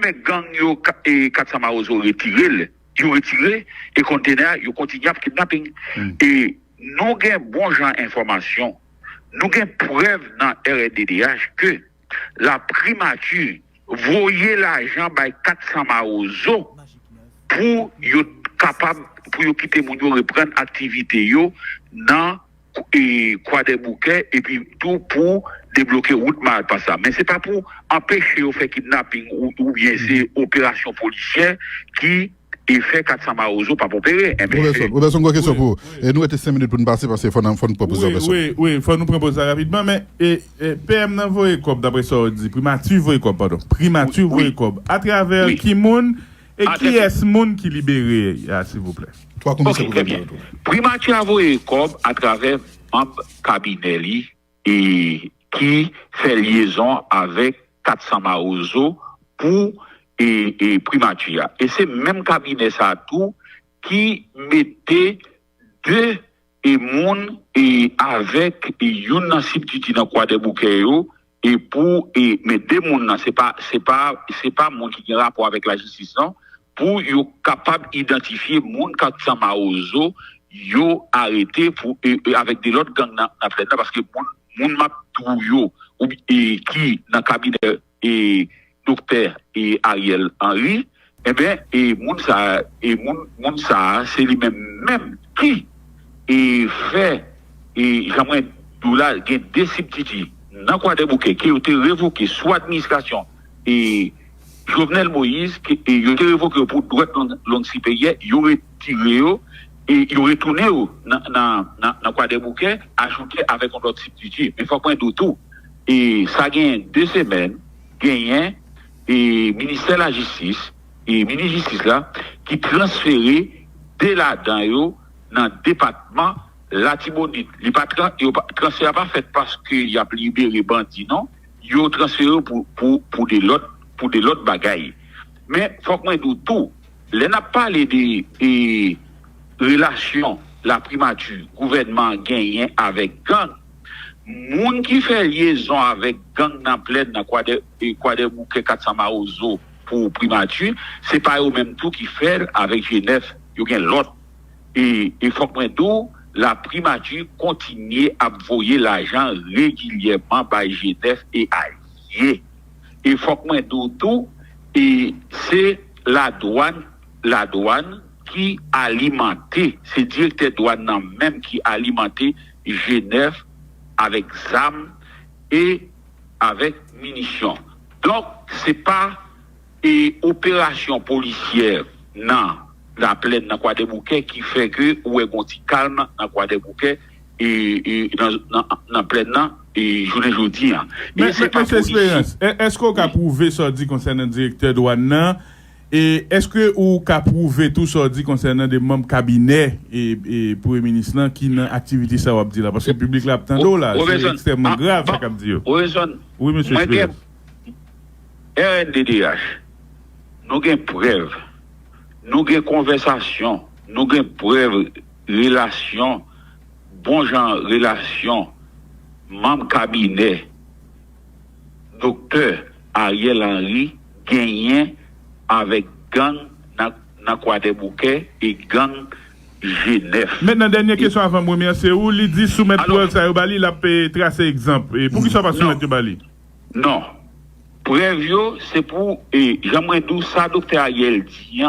Mais gang yo et Katsamarozo retiré et conteneur yo continue à kidnapping et nous avons bon genre information, nous avons preuve dans RDDH que la primature voyait l'argent by Katsamarozo pour yo capable pour yo quitter mon yo reprendre activité yo dans et quoi des bouquets et puis tout pour débloquer route mal pas ça mais c'est pas pour empêcher au fait kidnapping ou bien c'est opération policière qui est fait 400 marozo pas pour opérer Robertson une question pour et nous était 5 minutes pour nous passer parce qu'il faut nous proposer oui faut nous proposer rapidement mais PM nan voye comme d'après ça on dit primature voye comme pardon primature voye comme à travers qui moun et qui est moun qui libéré s'il vous plaît. Toi commissaire gouverneur. Primature a voye comme à travers membre cabinet et qui fait liaison avec 400 marozo pour et primature. Et c'est même cabinet ça tout qui mettait deux et moun et avec une substitut dans quoi des bouquets et pour et mettre des moun c'est pas moun qui a rapport avec la justice non pour yo capable identifier moun 400 marozo yo arrêté pour avec des autres gang na parce que moun m'a tout yo et qui dans cabinet et docteur et Ariel Henry eh ben et moun ça c'est lui même qui et fait et j'aimerais tout là gen des substituts dans quoi des bouquets qui ont été révoqués soit administration et Jovenel Moïse qui ont été révoqués pour droit long si payé ils ont retiré et ils ont retourné dans quoi des bouquets ajouté avec un autre substitut mais faut point tout et ça gagne 2 semaines gagnant et ministère de la justice et ministre justice là qui transféré de là-dedans dans le département la Tibonite les patrons transfert pas fait parce qu'il y a libéré bandit non ils ont transféré pour des lots bagailles mais faut que moi tout les n'a parlé des relations la primature gouvernement gagné avec gang moun qui fait liaison avec gang dans pleine dans quoi des bouquets 400 marozo pour primature c'est pas eux même tout qui fait avec Genève yo gen l'autre et faut que moi la primature continue à voyer l'argent régulièrement par Genève et alliés et faut que moi tout et c'est la douane qui alimentait c'est directeur douane même qui alimentait Genève avec ZAM et avec munitions. Donc, c'est pas une opération policière dans la plaine dans quoi des bouquets qui fait que ou est gonti calme dans quoi des bouquets et dans plaine et jeudi. Mais c'est pas expérience. Est-ce qu'on a prouvé ça dit concernant le directeur douane et est-ce que ou qu'a prouvé tout ça dit concernant des membres cabinet et premier ministre qui dans activité ça va dire là parce que le public là attend là c'est extrêmement grave ça comme dire. Oui monsieur. RNDDH nous avons preuve nous avons conversation nous avons preuve relation bon genre relation membre cabinet docteur Ariel Henry gagné avec gang dans quoi des bouquets et gang Genève. Maintenant dernière question avant moi c'est où il dit soumettre Paul Sayobali il a tracer exemple et pour qui ça pas soumettre Bali. Non. Preuve c'est pour j'aimerais d'où ça docteur Ariel dit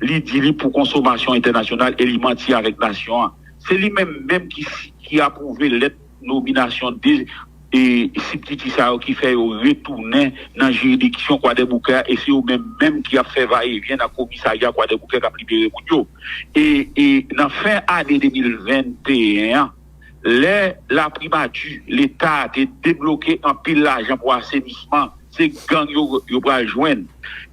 il dit pour consommation internationale alimentaire avec nation c'est lui même qui a approuvé la nomination des et si petit ça qui fait retourner dans juridiction quoi des bouquets et c'est eux même qui a fait va-et-vient dans commissariat quoi des bouquets qui a libéré Mounio et dans fin année 2021 la primature l'état a débloqué un pile l'argent pour assainissement c'est gang yo va joindre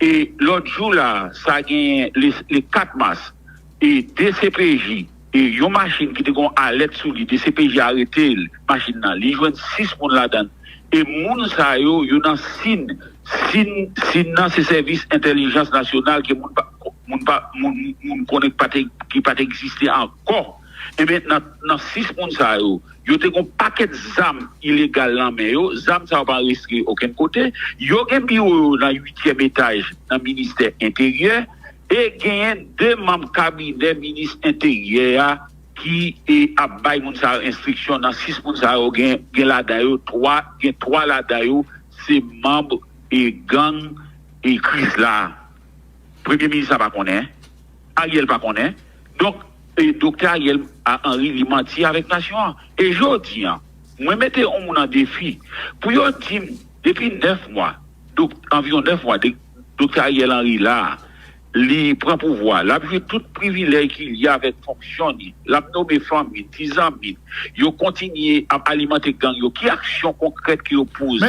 et l'autre jour là ça gagne les 4 mars et DCPJ et une machine qui te gon alerte sous lui DCPJ arrêté machine là li joine 6 moun là-dedans et moun sa yo nan sin nan c'est service intelligence nationale qui moun connaît pas qui pas exister encore Et bien, dans 6 moun sa yo, yo te gon paquet d'armes illégales là, mais yo, zam ça va pas rester aucun côté. Yo gen bureau dans 8e étage dans le ministère intérieur et gen 2 membres cabinet ministre intérieur qui a bay moun sa instruction dans 6 moun sa yo gen la dayo 3 la dayo c'est membres et gang et crise là. Premier ministre pas connaît, Ariel pas connaît. Donc docteur Ariel a Henri li menti avec nation. Et je dis, moi mettez on en défi pour yo dire depuis 9 mois, donc environ 9 mois, docteur Ariel Henry là, li prend pouvoir, là vu tout privilège qu'il y a avec fonctionner, la nommé famille, 10 ans, yo continuer à alimenter gang yo, qui action concrète qui yo posé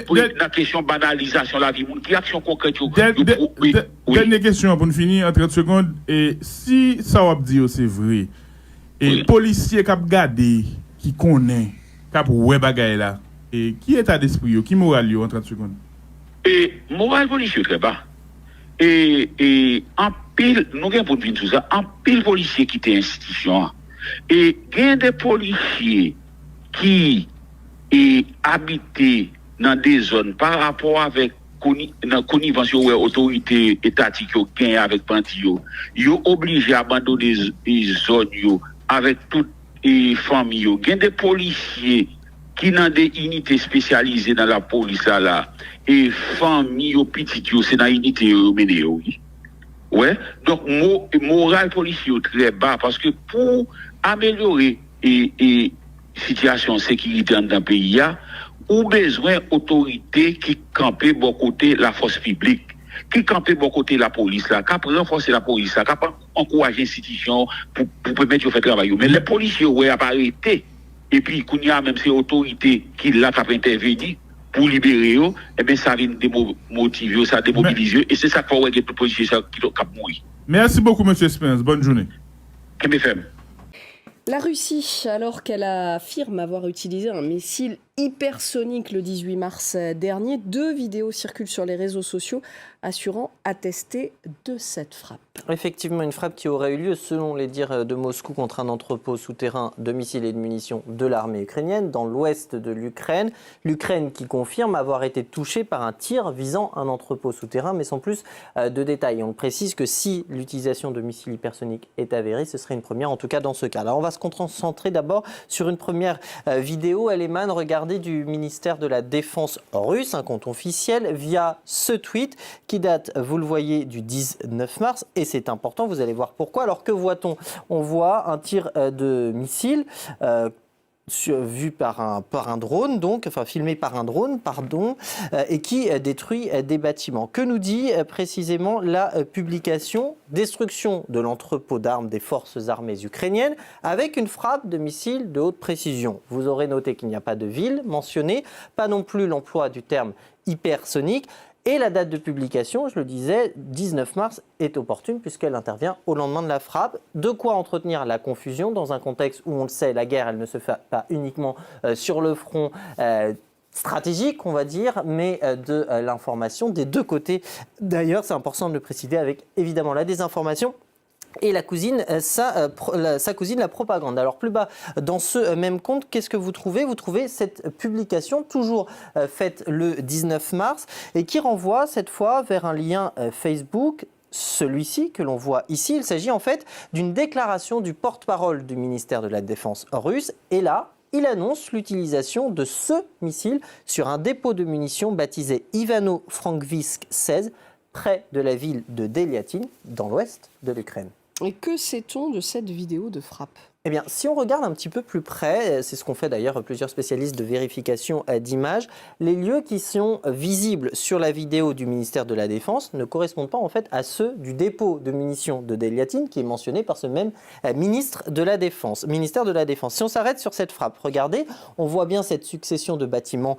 pour la question banalisation la vie qui action concrète yo dernière question pour nous finir en 30 secondes et si ça va dire c'est vrai et policier qui a gardé qui connaît qui a ouais bagaille là et qui état d'esprit yo qui moral yo en 30 secondes et moral policier très bas. Et en pile, nous avons pour dire tout ça, en pile policiers qui étaient institution. Et il y a des policiers qui habitent dans des zones par rapport avec la connivence ou autorité étatique qui avec bandits. Ils sont obligés à abandonner les zones avec toutes les familles. Il y a des policiers qui ont des unités spécialisées dans la police là. Et famille ou petit c'est dans unité mené oui. Ouais, donc moral policier très bas parce que pour améliorer et situation sécurité dans le pays ou besoin autorité qui camper bon côté la force publique, qui camper bon côté la police là, qui renforcer la police là, qui encourager institution pour permettre de faire travail. Mais les policiers ouais a pas arrêté et puis qu'il y a même ces autorités qui là qui intervenir pour libérer eux, eh bien ça vient démotiver, ça démobilise et c'est ça qu'on voit que les policiers qui ont mourir. Merci beaucoup monsieur Spence, bonne journée. KMFM. La Russie, alors qu'elle affirme avoir utilisé un missile hypersonique le 18 mars dernier, 2 vidéos circulent sur les réseaux sociaux assurant attester de cette frappe. Effectivement, une frappe qui aurait eu lieu, selon les dires de Moscou, contre un entrepôt souterrain de missiles et de munitions de l'armée ukrainienne dans l'ouest de l'Ukraine. L'Ukraine qui confirme avoir été touchée par un tir visant un entrepôt souterrain, mais sans plus de détails. On précise que si l'utilisation de missiles hypersoniques est avérée, ce serait une première, en tout cas dans ce cas. Alors on va se concentrer d'abord sur une première vidéo. Elle émane, regardez, du ministère de la Défense russe, un compte officiel, via ce tweet qui date, vous le voyez, du 19 mars. Et c'est important, vous allez voir pourquoi. Alors que voit-on ? On voit un tir de missile vu par un drone, donc, enfin filmé par un drone, pardon, et qui détruit des bâtiments. Que nous dit précisément la publication ? Destruction de l'entrepôt d'armes des forces armées ukrainiennes avec une frappe de missiles de haute précision. Vous aurez noté qu'il n'y a pas de ville mentionnée, pas non plus l'emploi du terme hypersonique. Et la date de publication, je le disais, 19 mars, est opportune puisqu'elle intervient au lendemain de la frappe. De quoi entretenir la confusion dans un contexte où, on le sait, la guerre, elle ne se fait pas uniquement sur le front stratégique, on va dire, mais de l'information des deux côtés. D'ailleurs, c'est important de le préciser avec, évidemment, la désinformation. Et la cousine, sa cousine, la propagande. Alors plus bas, dans ce même compte, qu'est-ce que vous trouvez ? Vous trouvez cette publication, toujours faite le 19 mars, et qui renvoie cette fois vers un lien Facebook, celui-ci que l'on voit ici. Il s'agit en fait d'une déclaration du porte-parole du ministère de la Défense russe. Et là, il annonce l'utilisation de ce missile sur un dépôt de munitions baptisé Ivano-Frankivsk 16, près de la ville de Deliatin, dans l'ouest de l'Ukraine. Et que sait-on de cette vidéo de frappe ? Eh bien, si on regarde un petit peu plus près, c'est ce qu'ont fait d'ailleurs plusieurs spécialistes de vérification d'images, les lieux qui sont visibles sur la vidéo du ministère de la Défense ne correspondent pas en fait à ceux du dépôt de munitions de Deliatin qui est mentionné par ce même ministère de la Défense. Si on s'arrête sur cette frappe, regardez, on voit bien cette succession de bâtiments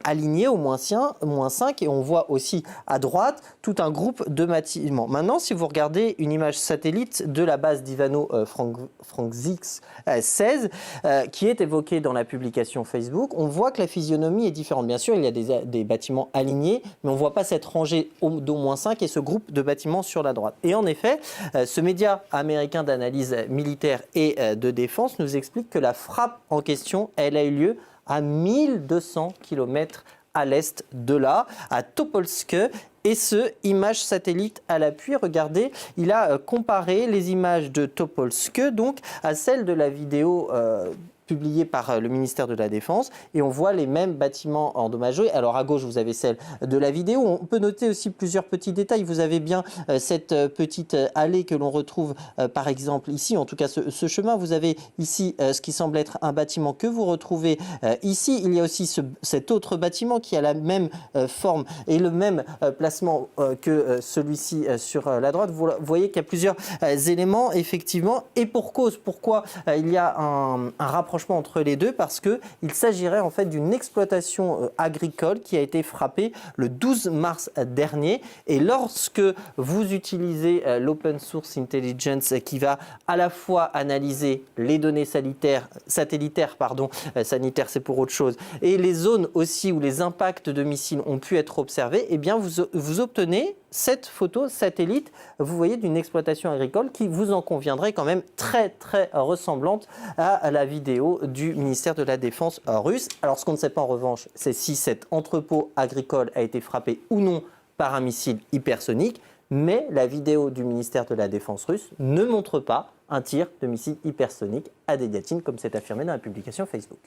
alignés au moins 5 et on voit aussi à droite tout un groupe de bâtiments. Maintenant, si vous regardez une image satellite de la base d'Ivano-Frankivsk X-16 qui est évoqué dans la publication Facebook. On voit que la physionomie est différente. Bien sûr, il y a des bâtiments alignés, mais on ne voit pas cette rangée d'au moins 5 et ce groupe de bâtiments sur la droite. Et en effet, ce média américain d'analyse militaire et de défense nous explique que la frappe en question, elle a eu lieu à 1200 km à l'est de là, à Topolsk. Et ce, image satellite à l'appui. Regardez, il a comparé les images de Topolsk donc, à celles de la vidéo publiée par le ministère de la Défense. Et on voit les mêmes bâtiments endommagés. Alors à gauche, vous avez celle de la vidéo. On peut noter aussi plusieurs petits détails. Vous avez bien cette petite allée que l'on retrouve par exemple ici, en tout cas ce chemin. Vous avez ici ce qui semble être un bâtiment que vous retrouvez ici. Il y a aussi cet autre bâtiment qui a la même forme et le même placement que celui-ci sur la droite. Vous voyez qu'il y a plusieurs éléments, effectivement, et pour cause. Pourquoi il y a un rapprochement entre les deux? Parce qu'il s'agirait en fait d'une exploitation agricole qui a été frappée le 12 mars dernier. Et lorsque vous utilisez l'Open Source Intelligence qui va à la fois analyser les données satellitaires, sanitaires c'est pour autre chose, et les zones aussi où les impacts de missiles ont pu être observés, eh bien vous obtenez cette photo satellite, vous voyez, d'une exploitation agricole qui, vous en conviendrait, quand même très très ressemblante à la vidéo du ministère de la Défense russe. Alors ce qu'on ne sait pas en revanche, c'est si cet entrepôt agricole a été frappé ou non par un missile hypersonique, mais la vidéo du ministère de la Défense russe ne montre pas un tir de missile hypersonique à Deliatine, comme c'est affirmé dans la publication Facebook.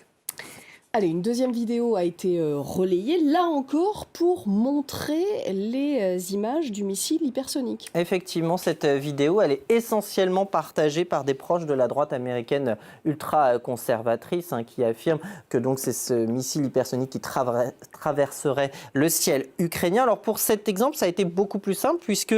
Allez, une deuxième vidéo a été relayée, là encore, pour montrer les images du missile hypersonique. Effectivement, cette vidéo, elle est essentiellement partagée par des proches de la droite américaine ultra-conservatrice qui affirment que donc c'est ce missile hypersonique qui traverserait le ciel ukrainien. Alors pour cet exemple, ça a été beaucoup plus simple puisque,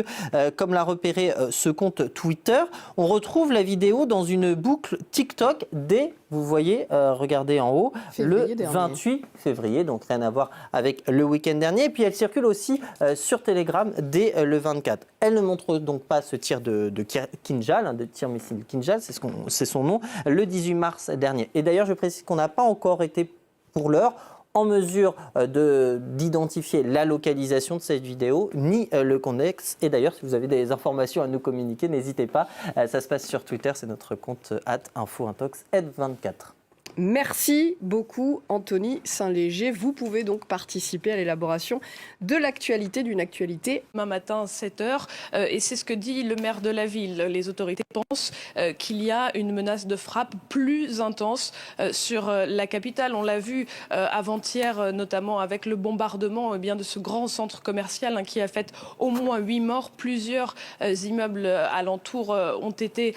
comme l'a repéré ce compte Twitter, on retrouve la vidéo dans une boucle TikTok dès, vous voyez, regardez en haut, le 28 février, donc rien à voir avec le week-end dernier. Et puis elle circule aussi sur Telegram dès le 24. Elle ne montre donc pas ce tir de Kinjal, de tir missile Kinjal, c'est son nom, le 18 mars dernier. Et d'ailleurs, je précise qu'on n'a pas encore été, pour l'heure, en mesure d'identifier la localisation de cette vidéo, ni le contexte. Et d'ailleurs, si vous avez des informations à nous communiquer, n'hésitez pas. Ça se passe sur Twitter, c'est notre compte @infointox24. Merci beaucoup Anthony Saint-Léger. Vous pouvez donc participer à l'élaboration de l'actualité, d'une actualité. Demain matin, 7h, et c'est ce que dit le maire de la ville. Les autorités pensent qu'il y a une menace de frappe plus intense sur la capitale. On l'a vu avant-hier, notamment avec le bombardement de ce grand centre commercial qui a fait au moins 8 morts. Plusieurs immeubles alentours ont été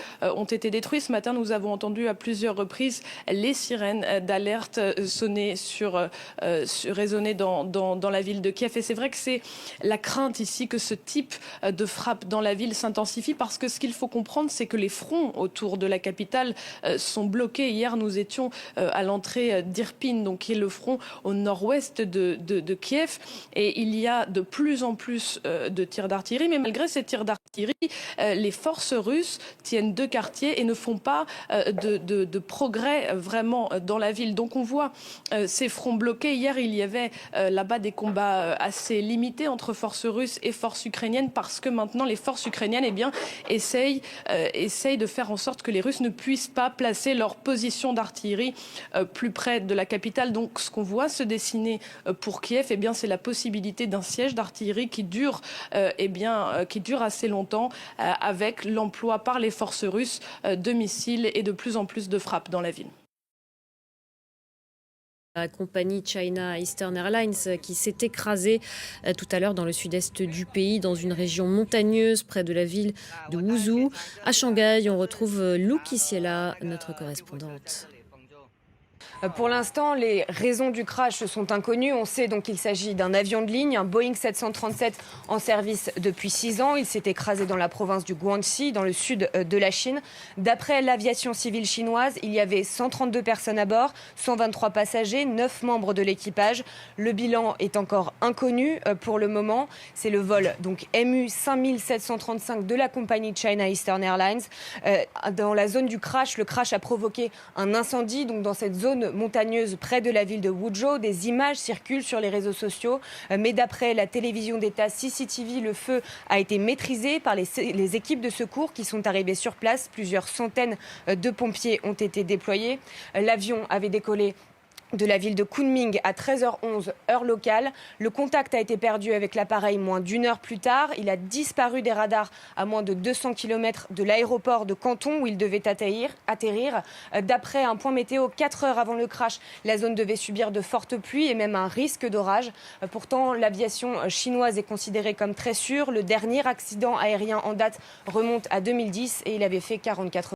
détruits. Ce matin, nous avons entendu à plusieurs reprises les sirènes d'alerte sonner résonner dans la ville de Kiev. Et c'est vrai que c'est la crainte ici que ce type de frappe dans la ville s'intensifie, parce que ce qu'il faut comprendre, c'est que les fronts autour de la capitale sont bloqués. Hier, nous étions à l'entrée d'Irpin, donc qui est le front au nord-ouest de Kiev. Et il y a de plus en plus de tirs d'artillerie. Mais malgré ces tirs d'artillerie, les forces russes tiennent 2 quartiers et ne font pas de progrès vraiment dans la ville. Donc on voit ces fronts bloqués. Hier, il y avait là-bas des combats assez limités entre forces russes et forces ukrainiennes, parce que maintenant les forces ukrainiennes essayent de faire en sorte que les Russes ne puissent pas placer leur position d'artillerie plus près de la capitale. Donc ce qu'on voit se dessiner pour Kiev, c'est la possibilité d'un siège d'artillerie qui dure assez longtemps, avec l'emploi par les forces russes de missiles et de plus en plus de frappes dans la ville. La compagnie China Eastern Airlines qui s'est écrasée tout à l'heure dans le sud-est du pays, dans une région montagneuse près de la ville de Wuzhou. À Shanghai, on retrouve Lou Kisiela, notre correspondante. Pour l'instant, les raisons du crash sont inconnues. On sait donc qu'il s'agit d'un avion de ligne, un Boeing 737 en service depuis 6 ans. Il s'est écrasé dans la province du Guangxi, dans le sud de la Chine. D'après l'aviation civile chinoise, il y avait 132 personnes à bord, 123 passagers, 9 membres de l'équipage. Le bilan est encore inconnu pour le moment. C'est le vol donc MU 5735 de la compagnie China Eastern Airlines. Dans la zone du crash, le crash a provoqué un incendie. Donc dans cette zone montagneuse près de la ville de Wuzhou, des images circulent sur les réseaux sociaux. Mais d'après la télévision d'État CCTV, le feu a été maîtrisé par les équipes de secours qui sont arrivées sur place. Plusieurs centaines de pompiers ont été déployés. L'avion avait décollé de la ville de Kunming à 13h11 heure locale. Le contact a été perdu avec l'appareil moins d'1 heure plus tard. Il a disparu des radars à moins de 200 km de l'aéroport de Canton où il devait atterrir. D'après un point météo, 4 heures avant le crash, la zone devait subir de fortes pluies et même un risque d'orage. Pourtant, l'aviation chinoise est considérée comme très sûre. Le dernier accident aérien en date remonte à 2010 et il avait fait 44